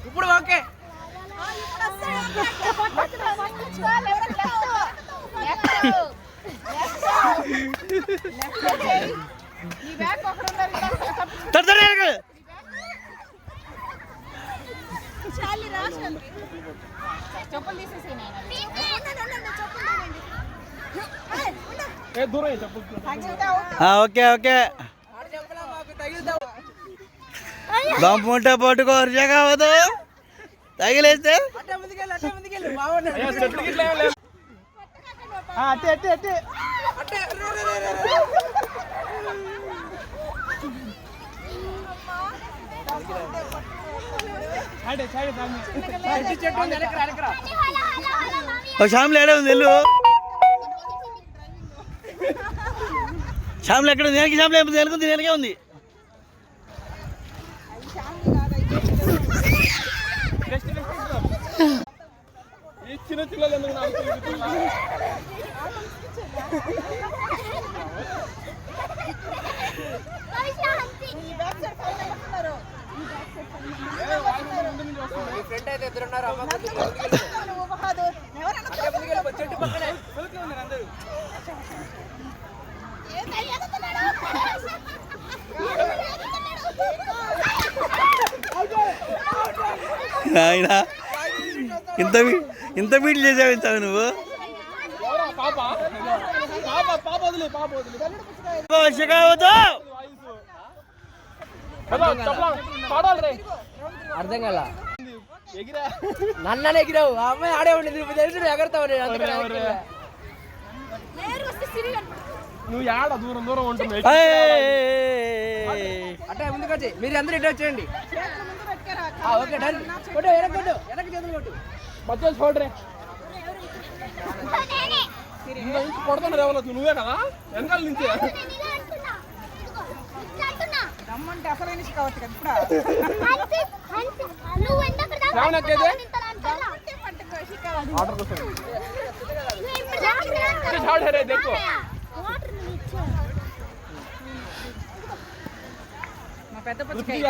ఇప్పుడు okay okay okay దమ్ముంటే పట్టుకోరు కావద్దు తగిలేస్తే శ్యామ్లు ఎక్కడ ఉంది వెళ్ళు శ్యామ్లు ఎక్కడ ఉంది వెనక్కి శ్యామ్లు వెనుకుంది వెనకే ఉంది చిన్న చిల్లలు ఫ్రెండ్ అయితే ఎదురున్నారు చెట్టు పక్కనే అందరూ ఆయన ఇంత మీట్లు చేసావు ఇంత నువ్వు అర్థం కదా నన్ననే ఎగిరావు ఆ అమ్మాయి ఆడే ఉండేది తెలుసు ఎగరతావు నువ్వు ఆడ దూరం దూరం ఉంటుంది అంటే ముందుకు వచ్చి మీరు అందరూ ఇటు వచ్చేయండి ఓకే డన్ కొట్టు వెనక్కి చేతులు కొట్టు మధ్యలో చూడరే కొడుతున్నారు ఎవరు నువ్వే కదా వెనకాల నుంచి రమ్మంటే అసలు కావచ్చు కదా మా పెద్ద పచ్చి